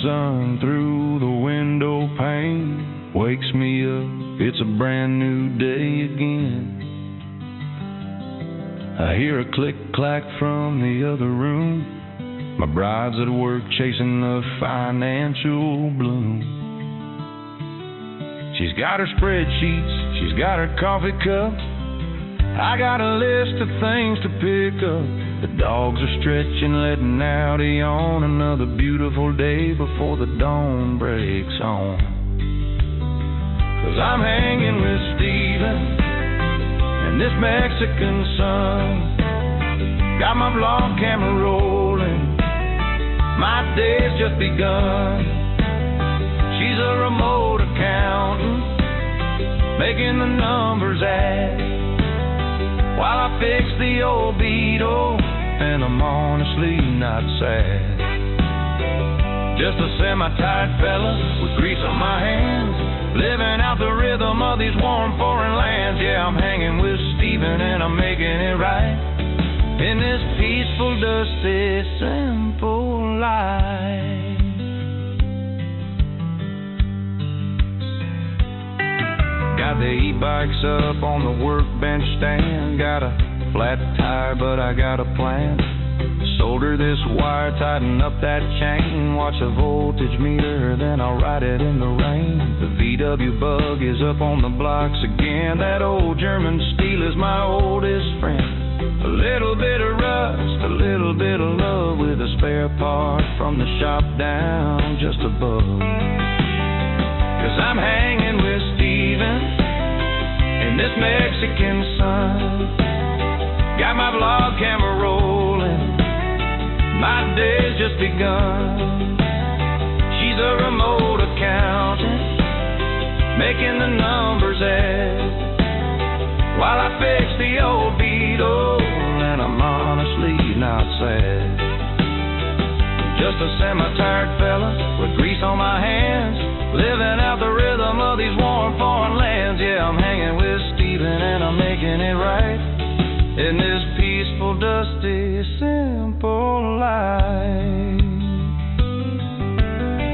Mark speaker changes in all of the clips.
Speaker 1: sun through the window pane wakes me up, it's a brand new day again. I hear a click-clack from the other room. My bride's at work chasing the financial bloom. She's got her spreadsheets, she's got her coffee cup. I got a list of things to pick up. The dogs are stretching, letting out a yawn. Another beautiful day before the dawn breaks on. 'Cause I'm hanging with Steven in this Mexican sun. Got my vlog camera rolling, my day's just begun. She's a remote accountant, making the numbers add while I fix the old Beetle, and I'm honestly not sad. Just a semi-tired fella with grease on my hands, living out the rhythm of these warm foreign lands. Yeah, I'm hanging with Steven and I'm making it right in this peaceful, dusty, simple life. Got the e-bikes up on the workbench stand. Got a flat tire, but I got a plan. Solder this wire, tighten up that chain. Watch a voltage meter, then I'll ride it in the rain. The VW bug is up on the blocks again. That old German steel is my oldest friend. A little bit of rust, a little bit of love, with a spare part from the shop down just above. 'Cause I'm hanging with Steven in this Mexican sun. Got my vlog camera rolling, my day's just begun. She's a remote accountant, making the numbers add while I fix the old Beetle, and I'm honestly not sad. Just a semi-tired fella with grease on my hands, living out the rhythm of these warm foreign lands. Yeah, I'm hanging with Steven and I'm making it right in this peaceful, dusty, simple life.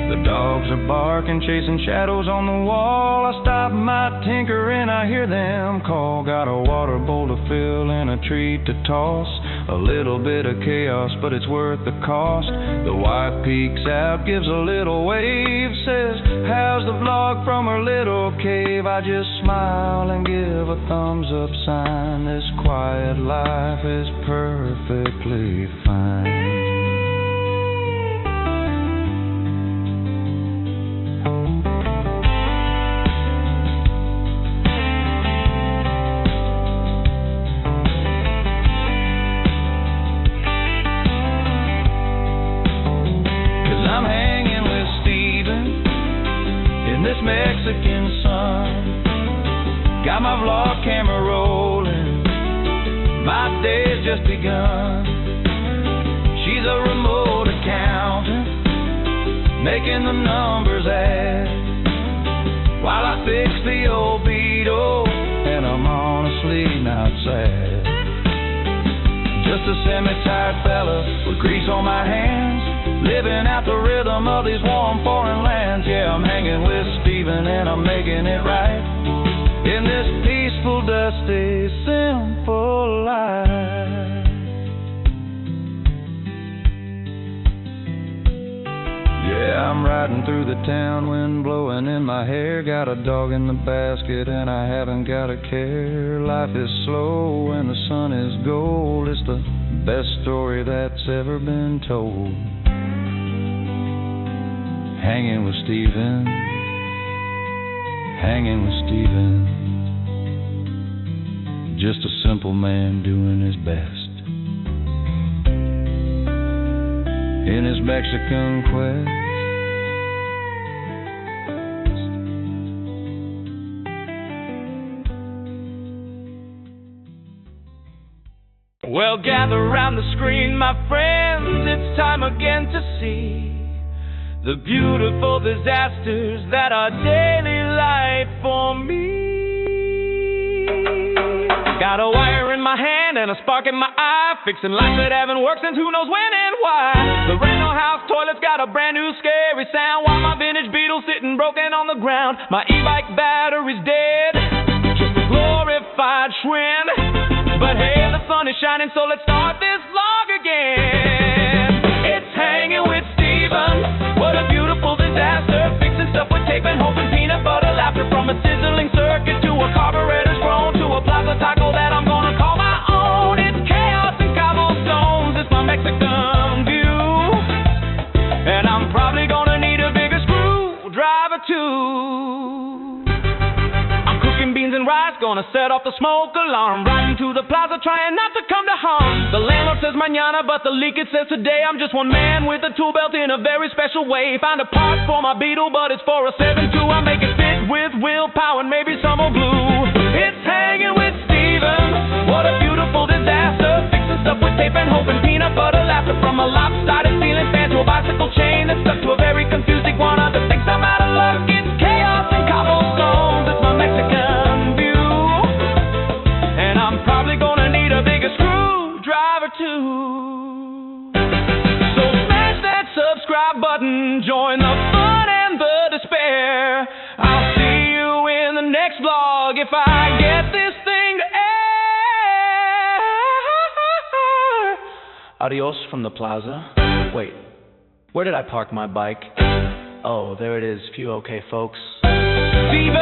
Speaker 1: The dogs are barking, chasing shadows on the wall. I stop my tinkering, I hear them call. Got a water bowl to fill and a treat to toss. A little bit of chaos, but it's worth the cost. The wife peeks out, gives a little wave, says, "How's the vlog from her little cave?" I just smile and give a thumbs up sign. This quiet life is perfectly fine. Mexican sun, got my vlog camera rolling, my day's just begun. She's a remote accountant, making the numbers add while I fix the old Beetle, and I'm honestly not sad. Just a semi-tired fella with grease on my hands, living out the rhythm of these warm foreign lands. Yeah, I'm hanging with Steven and I'm making it right in this peaceful, dusty, simple life. Yeah, I'm riding through the town, wind blowing in my hair. Got a dog in the basket and I haven't got a care. Life is slow and the sun is gold. It's the best story that's ever been told. Hanging with Steven, hanging with Steven. Just a simple man doing his best in his Mexican quest.
Speaker 2: Well, gather round the screen, my friends. It's time again to see the beautiful disasters that are daily life for me. Got a wire in my hand and a spark in my eye, fixing lights that haven't worked since who knows when and why. The rental house toilet's got a brand new scary sound, while my vintage Beetle's sitting broken on the ground. My e-bike battery's dead, just a glorified Schwinn. But hey, the sun is shining, so let's start this vlog again. It's hanging with Steven, what a beautiful disaster. Fixing stuff with tape and hoping peanut butter laughter. From a sizzling circuit to a carburetor's grown to a plaza taco that I'm gonna call my own. It's chaos and cobblestones, it's my Mexican view. And I'm probably gonna need a bigger screwdriver too. I'm cooking beans and rice, gonna set off the smoke alarm. Riding to the plaza trying not to come to harm. The landlord says mañana, but the leak it says today. I'm just one man with a tool belt in a very special way. Find a part for my Beetle, but it's for a 7.2. I make it fit with willpower and maybe some more glue. It's hanging with Steven, what a beautiful disaster. Fixing stuff with tape and hoping peanut butter laughter. From a lopsided ceiling fan to a bicycle chain that's stuck to a very confused iguana that thinks I'm out of luck. It's chaos and cobblestones, it's my Mexican view. And I'm probably gonna need a bigger screwdriver too. So smash that subscribe button, join the fun and the despair. I'll see you in the next vlog if I get this thing to air. Adios from the plaza. Wait, where did I park my bike? Oh, there it is. Few okay, folks. Steven!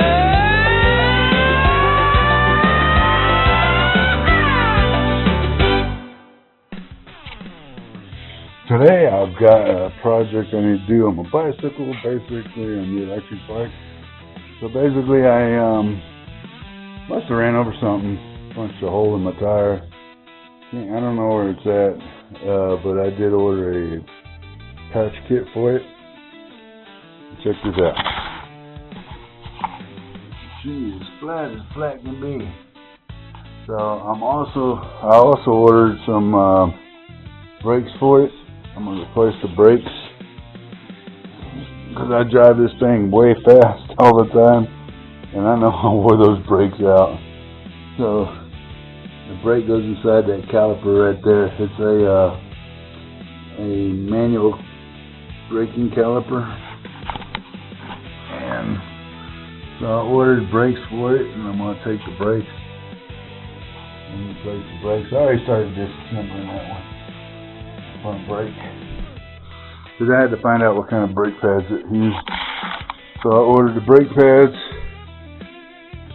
Speaker 3: Today I've got a project I need to do on my bicycle, basically on the electric bike. So basically I must have ran over something, punched a hole in my tire. I don't know where it's at, but I did order a patch kit for it. Check this out. Gee, as flat can be. So I also ordered some brakes for it. I'm going to replace the brakes because I drive this thing way fast all the time, and I know I wore those brakes out. So the brake goes inside that caliper right there. It's a manual braking caliper, and so I ordered brakes for it, and I'm going to take the brakes and replace the brakes. I already started disassembling that one. Front brake, because I had to find out what kind of brake pads it used. So I ordered the brake pads,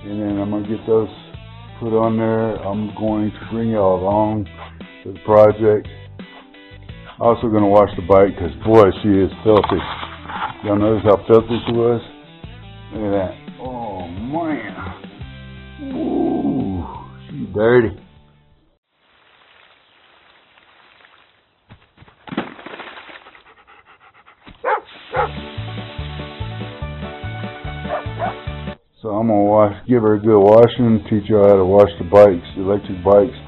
Speaker 3: and then I'm going to get those put on there. I'm going to bring y'all along to the project. Also going to wash the bike because boy, she is filthy. Y'all notice how filthy she was? Look at that. Oh man. Ooh, she's dirty. So I'm going to give her a good washing, teach her how to wash the bikes, the electric bikes.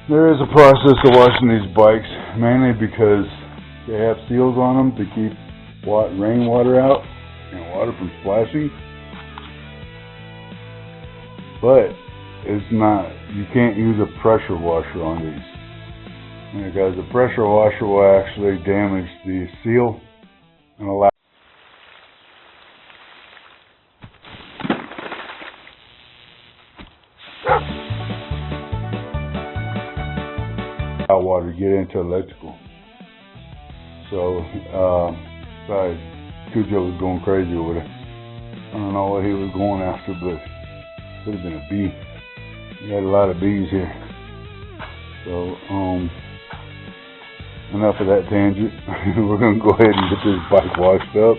Speaker 3: There is a process to washing these bikes, mainly because they have seals on them to keep rainwater out and water from splashing. But it's not, you can't use a pressure washer on these, because the pressure washer will actually damage the seal and allow water to get into electrical. So, sorry, Cujo was going crazy over there. I don't know what he was going after, but it could have been a bee. We had a lot of bees here. So, enough of that tangent. We're going to go ahead and get this bike washed up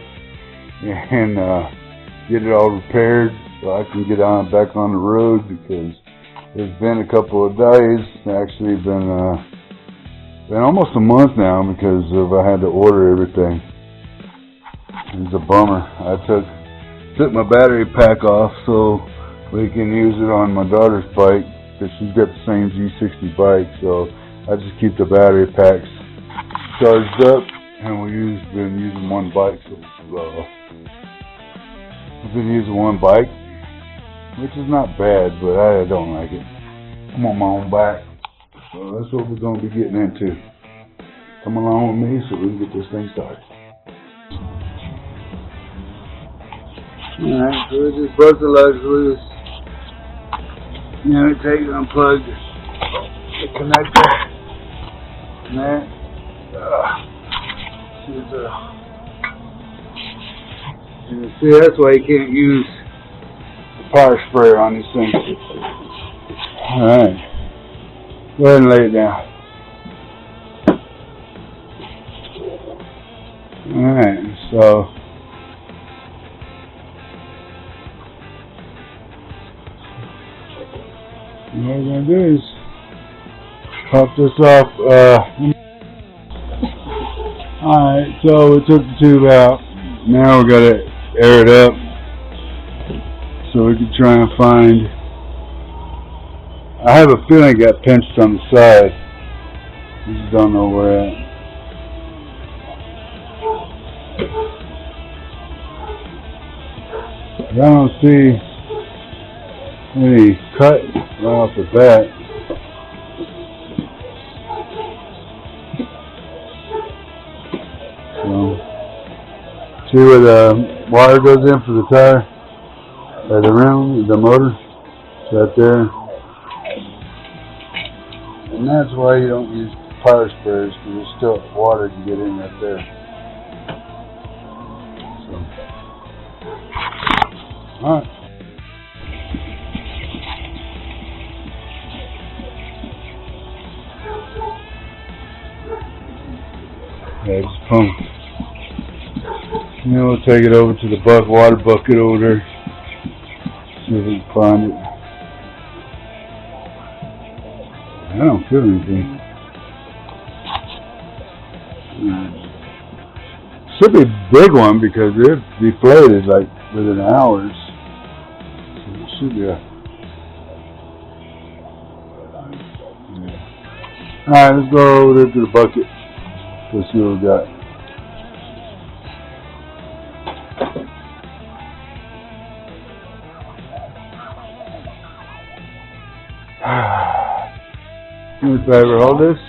Speaker 3: and get it all repaired so I can get back on the road, because it's been a couple of days. Actually been almost a month now, because I had to order everything. It's a bummer. I took my battery pack off so we can use it on my daughter's bike, because she's got the same G60 bike. So I just keep the battery packs charged up, and we've been using one bike. So we've been using one bike, which is not bad, but I don't like it. I'm on my own back, so that's what we're going to be getting into. Come along with me so we can get this thing started. Alright, so we just bust the lugs loose. Now we take and unplug the connector. And that. See, that's why you can't use the power sprayer on these things. Alright. Go ahead and lay it down. Alright, so what we're going to do is pop this off. Alright, so we took the tube out. Now we got to air it up so we can try and find. I have a feeling it got pinched on the side. I just don't know where at. I don't see any cut right off the bat. So, see where the wire goes in for the tire? Or the rim, the motor? It's right there. And that's why you don't use power sprayers, because there's still water to get in right there. So, alright. Yeah, just pump. And then we'll take it over to the water bucket over there. See if we can find it. I don't feel anything. Should be a big one because it deflated like within hours. So it should be a. Yeah. Alright, let's go over there to the bucket. Let's see what we got. Can we ever hold this?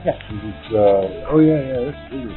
Speaker 4: Yeah.
Speaker 3: It's, oh yeah, that's big.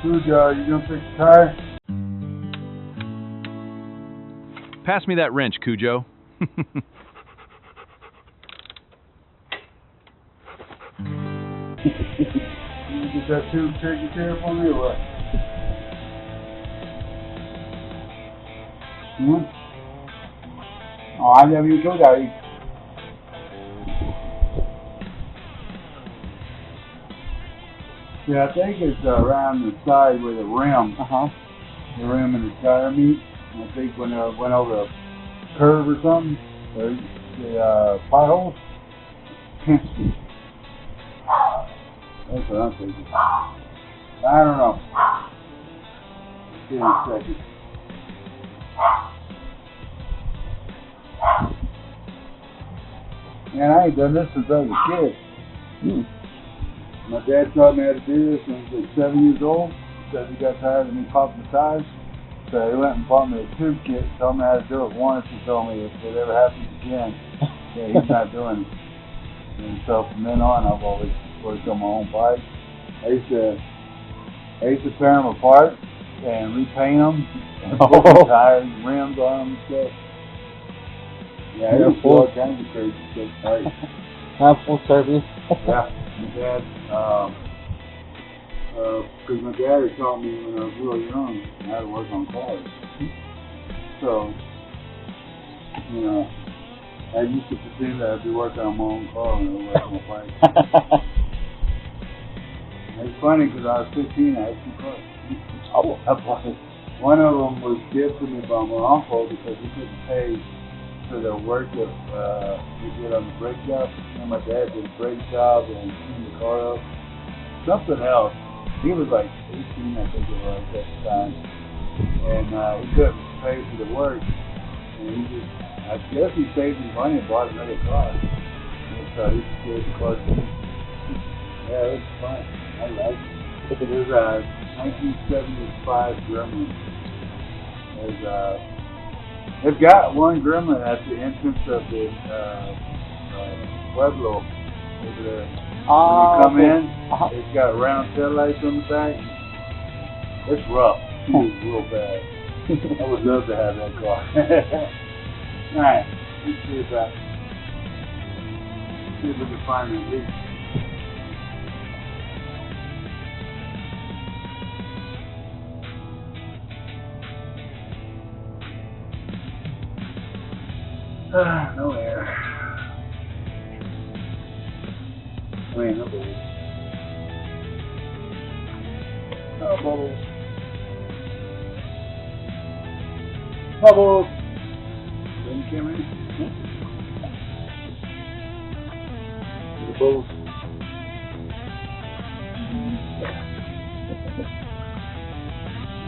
Speaker 3: Cujo, you gonna fix the tire?
Speaker 2: Pass me that wrench, Cujo.
Speaker 3: You get that tube taken care of for me or what? Oh, I never even go there. Yeah, I think it's around the side where the rim, the rim and the tire meet. I think when it went over a curve or something, the pothole. That's what I'm thinking. I don't know. See in a second. Man, I ain't done this since I was a kid. My dad taught me how to do this when I was like 7 years old. Because he got tired of me popping the tires. So he went and bought me a tube kit, told me how to do it once, and told me if it ever happens again, yeah, he's not doing it. And so from then on, I've always worked on my own bike. I used to tear them apart and repaint them, and put new tires and rims on them and stuff. Yeah, I used to do all kinds of crazy stuff. Right.
Speaker 4: Have full service.
Speaker 3: Yeah, my dad, because my dad had taught me when I was real young how to work on cars. So, you know, I used to pretend that I'd be working on my own car and I was working on my bike. It's funny because I was 15, I had 2 cars.
Speaker 4: Oh.
Speaker 3: I bought it. One of them was gifted to me by my uncle because he couldn't pay for the work that he did on the brake job. You know, my dad did a brake job and cleaned the car up. Something else. He was like 18, I think it was at the time. And he couldn't pay for the work. And he just, I guess he saved his money and bought another car. And so he just gave the car to me. Yeah, it was fun. I liked it. It was a 1975 Gremlin. They've got one Gremlin at the entrance of the Pueblo over there. When you come in, it's got round taillights on the back. It's rough. It's real bad. I would love to have that car. Alright, let's see if we can find it at least. No air. I mean, no bubbles. No bubbles. Bubbles! Then came in. The bubbles.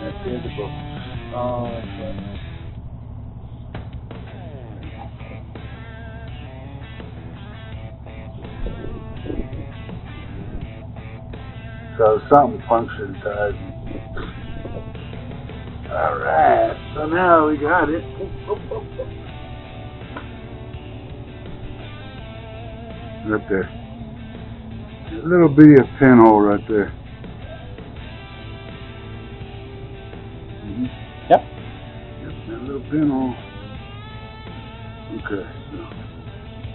Speaker 3: That's it, the bubbles. Oh, that's right. So something punctured inside. Alright, so now we got it. Right there. A little bitty pinhole right there.
Speaker 4: Yep.
Speaker 3: Yep, that little pinhole. Okay, so.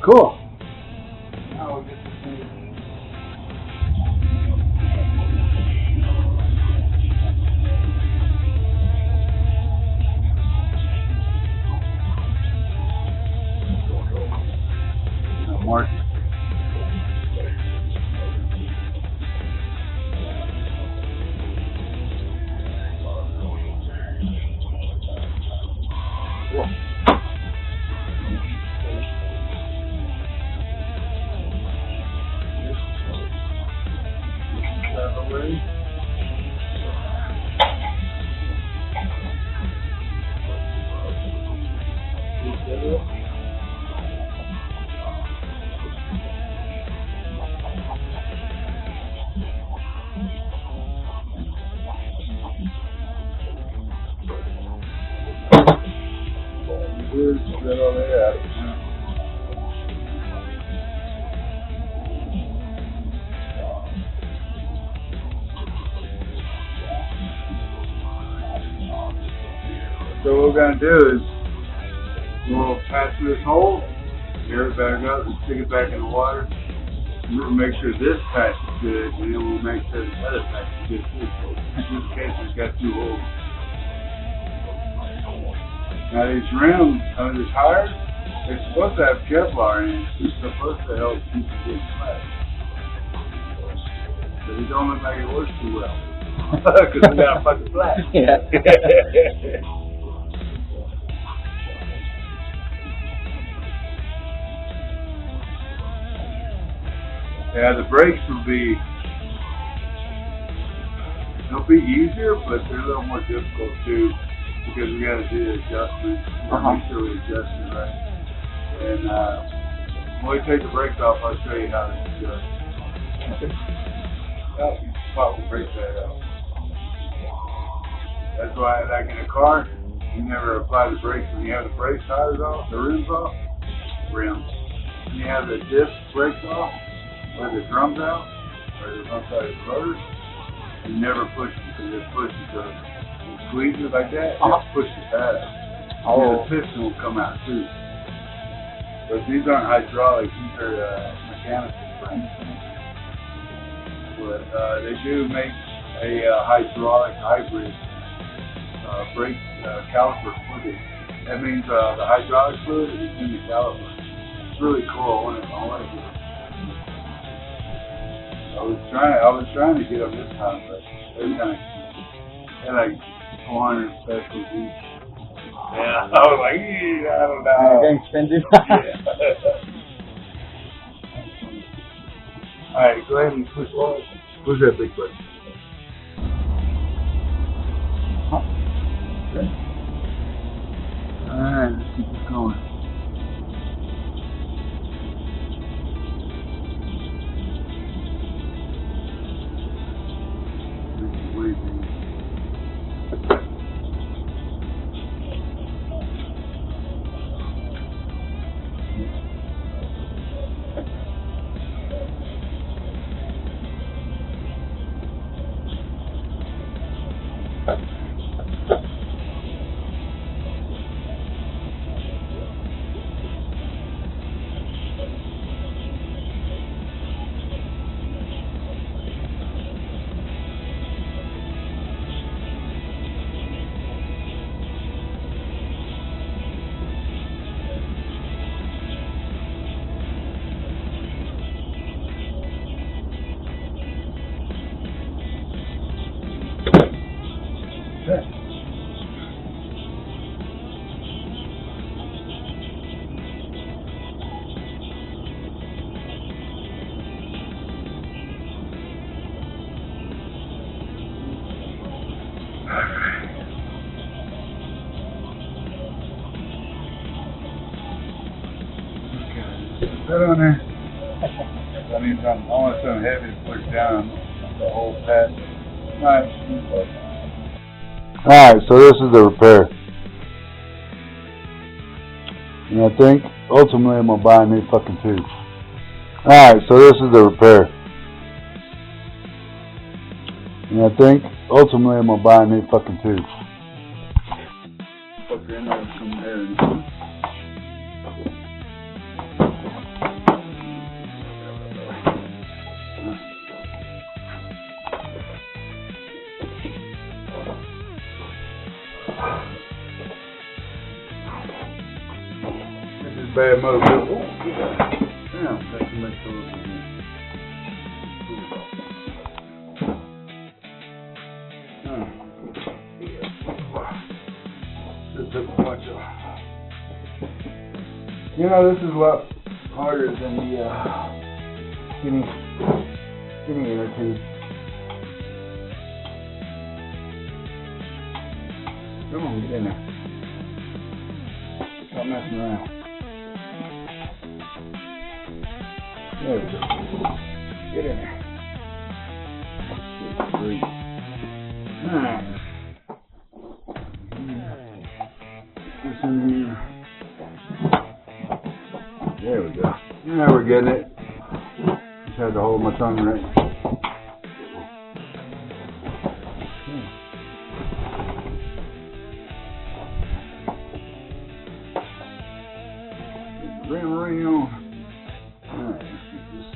Speaker 3: Cool. Now we'll get this thing. Mark. Get all that out of it. So what we're going to do is we'll pass through this hole, air it back up, and stick it back in the water. We'll make sure this patch is good, and then we'll make sure the other patch is good too. In this case, it's got 2 holes. Now these rims on the tires, they're supposed to have Kevlar in it. It's supposed to help keep it getting flat. But it don't look like it works too well. Because we got a fucking flat.
Speaker 4: Yeah.
Speaker 3: Yeah, the brakes they'll be easier, but they're a little more difficult too. Because we got to do the adjustment, make sure we adjust it right. And when we take the brakes off, I'll show you how to adjust. Pop the brake pad out. That's why, like in a car, you never apply the brakes when you have the brake tires off, the rims off, rims. When you have the disc brakes off, or the drums out, or the outside of the rotors, you never push them because it pushes the squeeze it like that, it pushes the pad out. And the piston will come out too. But these aren't hydraulic, these are mechanical springs. But they do make a hydraulic hybrid brake caliper fluid. That means the hydraulic fluid is in the caliper. really cool. I want to get it. I was trying to get them this time, but they're kind of expensive. They're like 400 pesos each. Yeah, I was like, I don't know.
Speaker 4: Getting expensive.
Speaker 3: Alright, go ahead and push that big button. Okay. Alright, let's keep this going. Put on there. I need something. I want something heavy to push down the whole pad. Alright, so this is the repair. And I think ultimately I'm gonna buy a new fucking tube. Alright, so this is the repair. And I think ultimately I'm gonna buy a new fucking tube. Fucker in there with some air in it. Bad motor. Damn, that's too much for You know, this is a lot harder than the skinny inner tube. Come on, get in there. Stop messing around. There we go. Get in there. Great. Alright. This in here. There we go. Now we're getting it. Just had to hold my tongue right. Ring on. Alright, let's get this.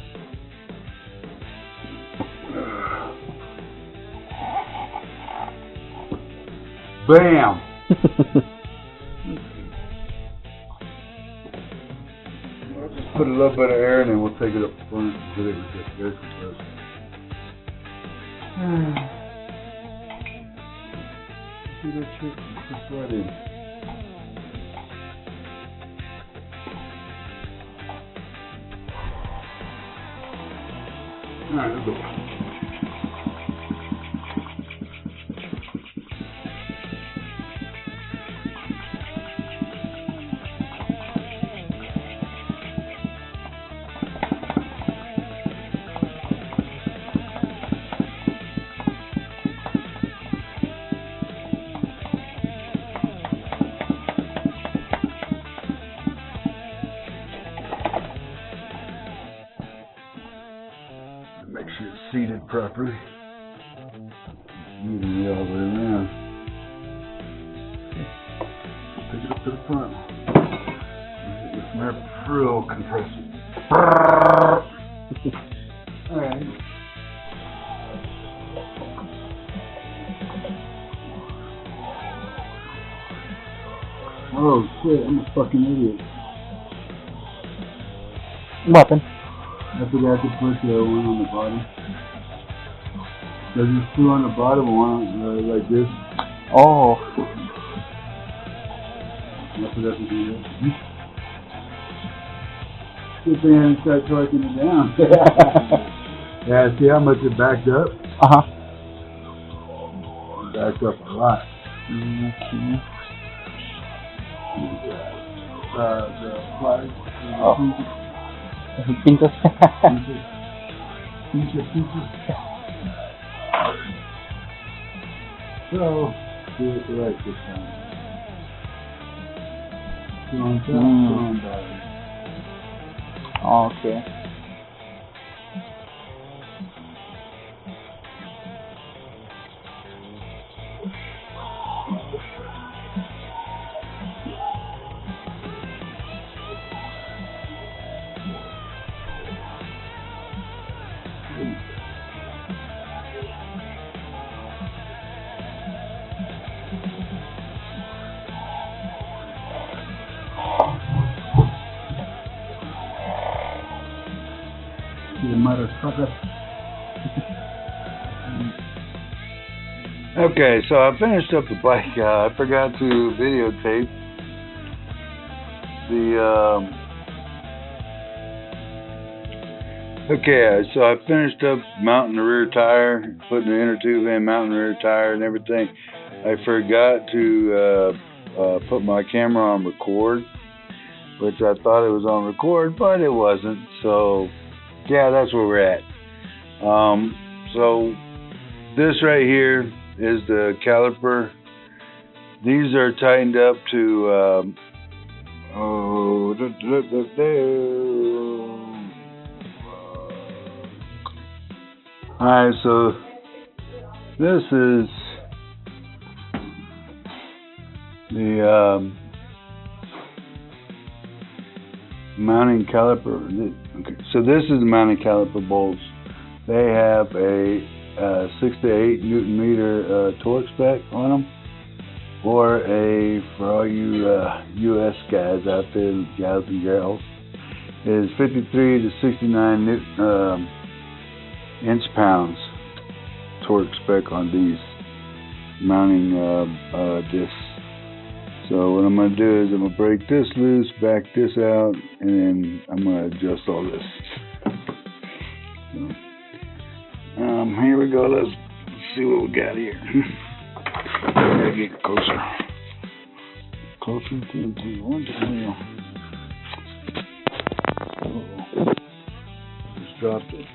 Speaker 3: Bam! I'll just put a little bit of air in and we'll take it up front and put it with the air compressor. See that trick? Just right in. Alright, let's go. Make sure it's seated properly. Moving it all the way around. Take it up to the front. Hit this air frill compressor. Alright. Oh shit, I'm a fucking idiot.
Speaker 4: What happened?
Speaker 3: I forgot to put the one on the bottom. There's just two on the bottom, one like this.
Speaker 4: Oh.
Speaker 3: I forgot to do that. Good thing I didn't start torquing it down. Yeah, see how much it backed up?
Speaker 4: Uh-huh.
Speaker 3: It backed up a lot.
Speaker 4: Okay.
Speaker 3: The pliers.
Speaker 4: Oh. Pintos.
Speaker 3: So, do it right this time. Two on top, two on bottom.
Speaker 4: Okay.
Speaker 3: You motherfucker. Okay, so I finished up the bike. I forgot to videotape the. Okay, so I finished up mounting the rear tire, putting the inner tube in, mounting the rear tire, and everything. I forgot to put my camera on record, which I thought it was on record, but it wasn't. So, yeah, that's where we're at. So this right here is the caliper. These are tightened up to alright, so this is the mounting caliper. Okay, so this is the mounting caliper bolts. They have a 6 to 8 Newton meter torque spec on them, or for all you US guys out there, gals and girls, is 53 to 69 inch-pounds torque spec on these mounting discs. So what I'm going to do is I'm going to break this loose, back this out, and then I'm going to adjust all this. So, here we go. Let's see what we got here. Gotta get closer. Closer to the one to the wheel. Uh-oh. Just dropped it.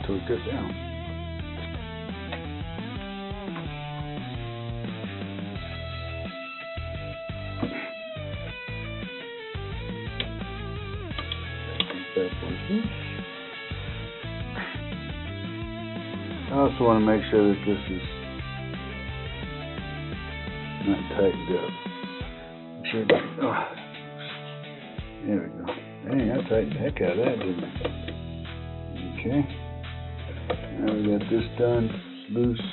Speaker 3: Torque that down. I also want to make sure that this is not tightened up. Sure. Oh. There we go. Dang, I tightened the heck out of that, didn't I? Okay. Now we got this done, loose.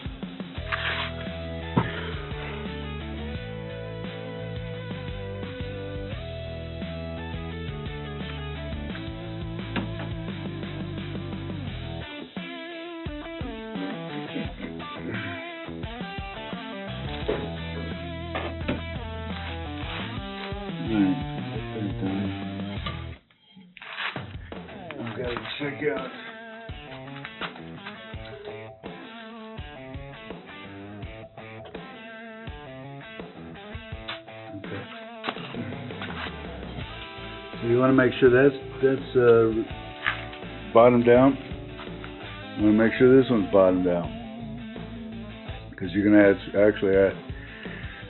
Speaker 3: I've got to check out. So you want to make sure that's bottom down. You want to make sure this one's bottom down, because you're going to actually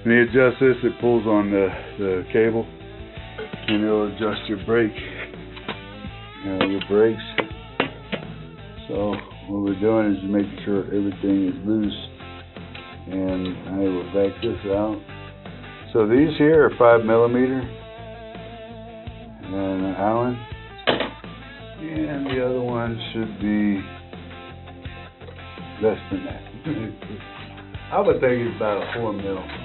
Speaker 3: When you adjust this, it pulls on the cable, and it'll adjust your brake, your brakes. So what we're doing is making sure everything is loose, and I will back this out. So these here are 5mm, and an Allen, and the other one should be less than that. I would think it's about a 4mm.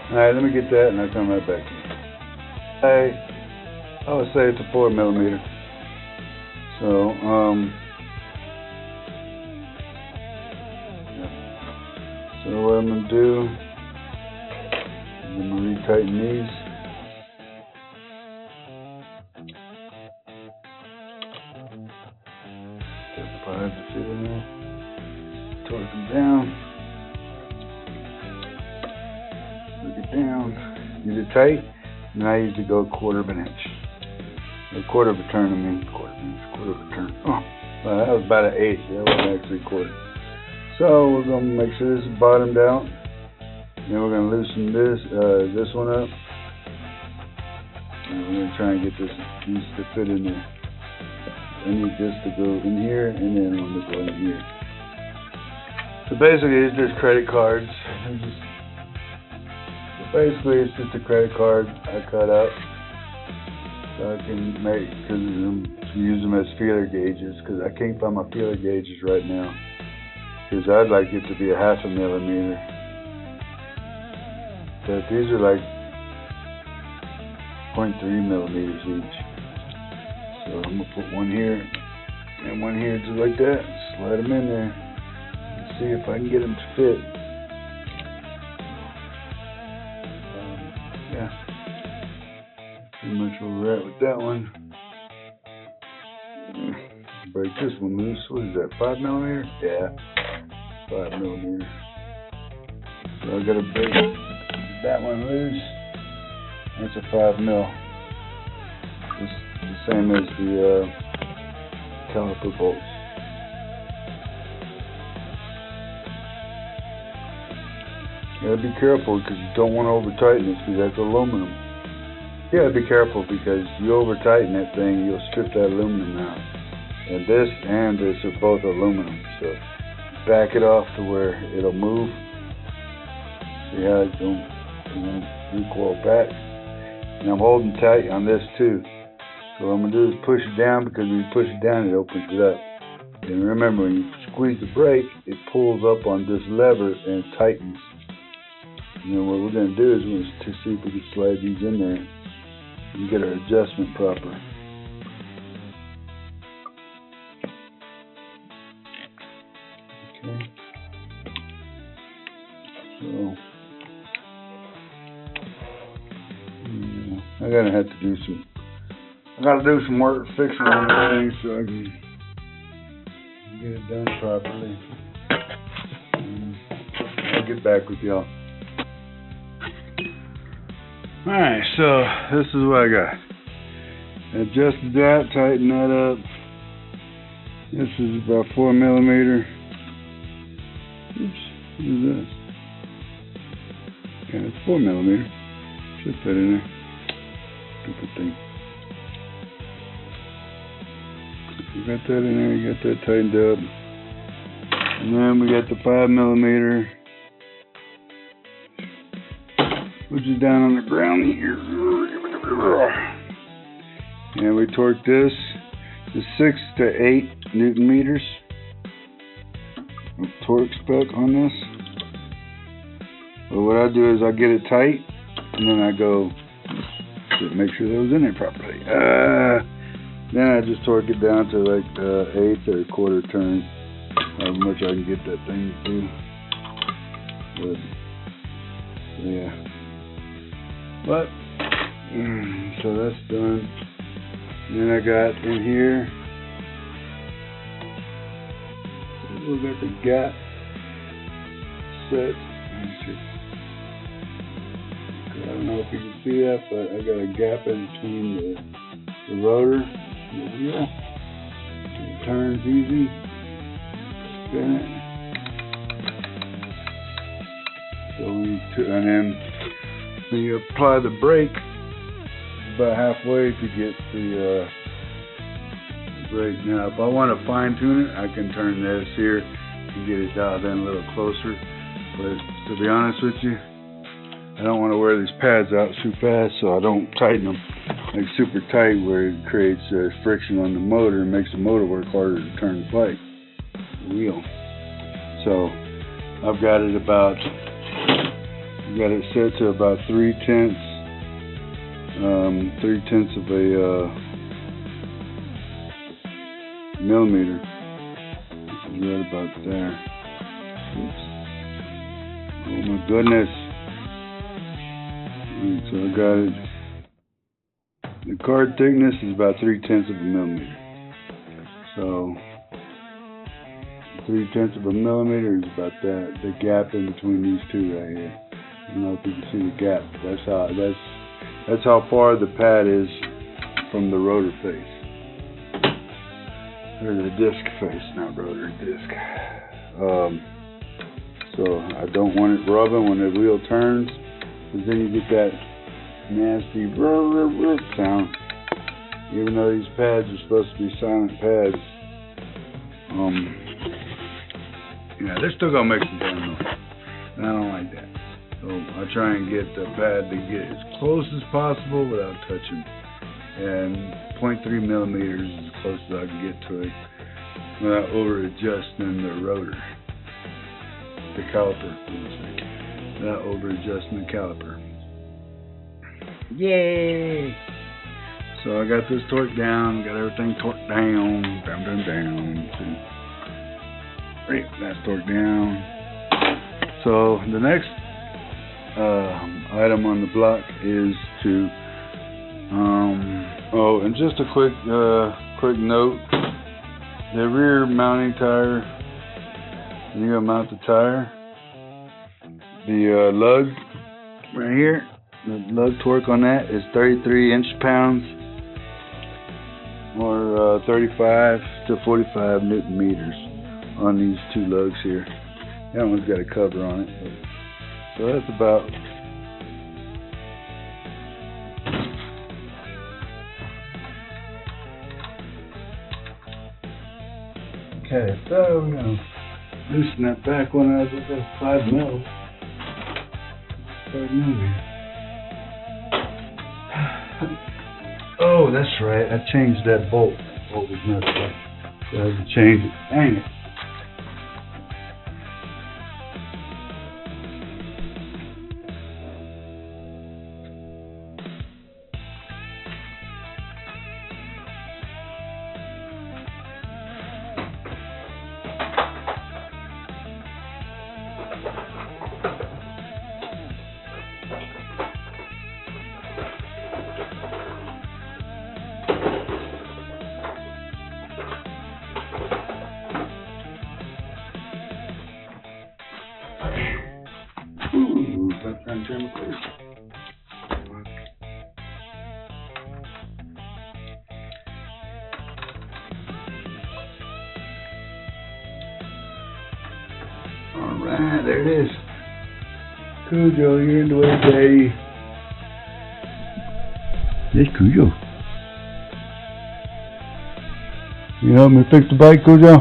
Speaker 3: Alright, let me get that and I'll come right back. I would say it's a 4mm. So, so what I'm going to do, I'm going to retighten these. Get the 5 to fit in there. Torque them down. Down, get it tight, and I usually go 1/4 of an inch. A 1/4 of a turn, quarter of a turn. Oh, well, that was about an 1/8. That wasn't actually 1/4. So we're going to make sure this is bottomed out. Then we're going to loosen this one up. And we're going to try and get these to fit in there. I need this to go in here, and then one to go in here. So basically, it's just credit cards. Basically, it's just a credit card I cut up so I can make, because I'm use them as feeler gauges, because I can't find my feeler gauges right now, because I'd like it to be a 1/2 millimeter. But these are like 0.3mm each. So I'm going to put one here and one here just like that. Slide them in there and see if I can get them to fit. Yeah, pretty much where we're at with that one. Break this one loose. What is that, 5mm? Yeah, 5mm. So I gotta break that one loose. That's a 5mm. It's the same as the caliper bolts. You gotta be careful because you don't want to over tighten this, because that's aluminum. You gotta be careful because you over tighten that thing, you'll strip that aluminum out. And this are both aluminum, so back it off to where it'll move. See how it won't recoil back. And I'm holding tight on this too. So what I'm gonna do is push it down, because when you push it down, it opens it up. And remember, when you squeeze the brake, it pulls up on this lever and it tightens. And then what we're going to do is we're going to see if we can slide these in there and get our adjustment proper. Okay. So, I gotta have to do some work fixing on the thing so I can get it done properly. And I'll get back with y'all. Alright, so this is what I got. Adjusted that, tighten that up. This is about 4mm. Oops, what is this? Yeah, it's 4mm. Should fit in there. Stupid thing. You got that in there, you got that tightened up. And then we got the 5mm, which is down on the ground here. And we torque this to 6 to 8 Newton meters. Torque spec on this. But what I do is I get it tight, and then I go to make sure that was in there properly. Then I just torque it down to like 1/8 or 1/4 turn, how much I can get that thing to do. But yeah. But so that's done. And then I got in here, we got the gap set. I don't know if you can see that, but I got a gap in between the rotor, the wheel. It turns easy. Spin it. And then you apply the brake about halfway to get the brake. Now, if I want to fine tune it, I can turn this here and get it dialed in a little closer. But to be honest with you, I don't want to wear these pads out too fast, so I don't tighten them like super tight where it creates friction on the motor and makes the motor work harder to turn the bike, the wheel. So I've got it set to about 3/10 of a millimeter. This is right about there. Oops. Oh my goodness. Right, so I got it. The card thickness is about 3/10 of a millimeter. So 3/10 of a millimeter is about that. The gap in between these two right here. I don't know if you can see the gap. That's how far the pad is from the rotor face. Or the disc face, not rotor, disc. So I don't want it rubbing when the wheel turns, because then you get that nasty sound. Even though these pads are supposed to be silent pads, yeah, they're still gonna make some damn noise. And I don't like that. So I try and get the pad to get as close as possible without touching. And 0.3 millimeters is as close as I can get to it without over adjusting the rotor. The caliper, without over adjusting the caliper. Yay! So I got this torqued down, got everything torqued down, down. Right, that's torqued down. So the next item on the block is to and just a quick note, the rear mounting tire, when you mount the tire, the lug right here, the lug torque on that is 33 inch-pounds or 35 to 45 newton meters on these two lugs here. That one's got a cover on it. So that's about okay, so we're gonna loosen that back one out with that 5 mil. 5 millimeters. Oh, that's right. I changed that bolt. The bolt was messed up. So I had to change it. Dang it. Alright, there it is. Cujo, you're in the way, Daddy. There's Cujo. You help me fix the bike, Cujo? Or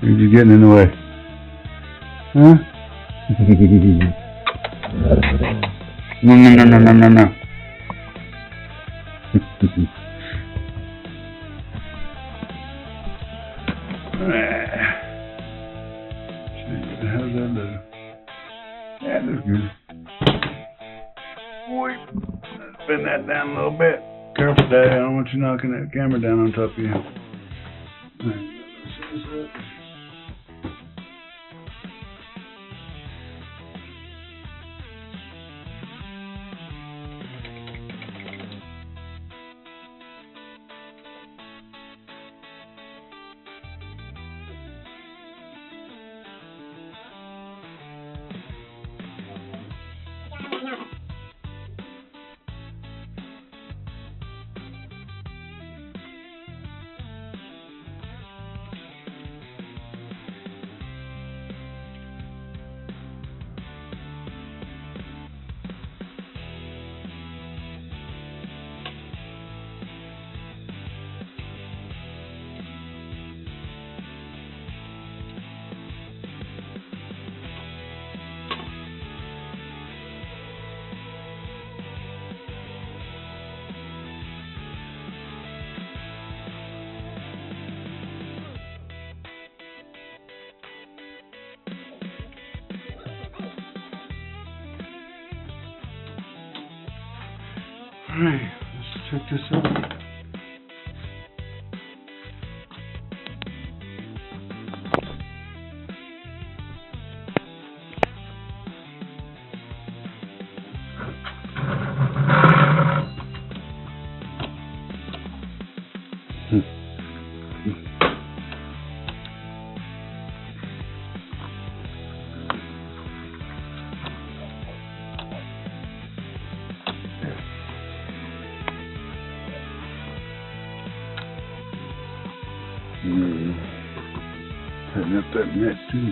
Speaker 3: are you just getting in the way? Huh? No. How's that look? Yeah, that's good. Boy, bend that down a little bit. Careful, Daddy. I don't want you knocking that camera down on top of you. Alright, let's check this out. Tighten up that net too.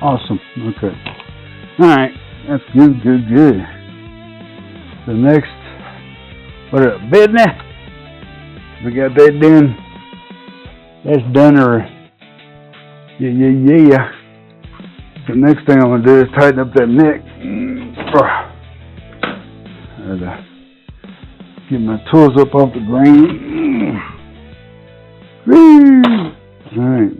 Speaker 3: Awesome. Okay. Alright. That's good, good, good. The next, what up, business? We got that done. That's done, or yeah. The next thing I'm gonna do is tighten up that neck. Get my tools up off the ground. Alright.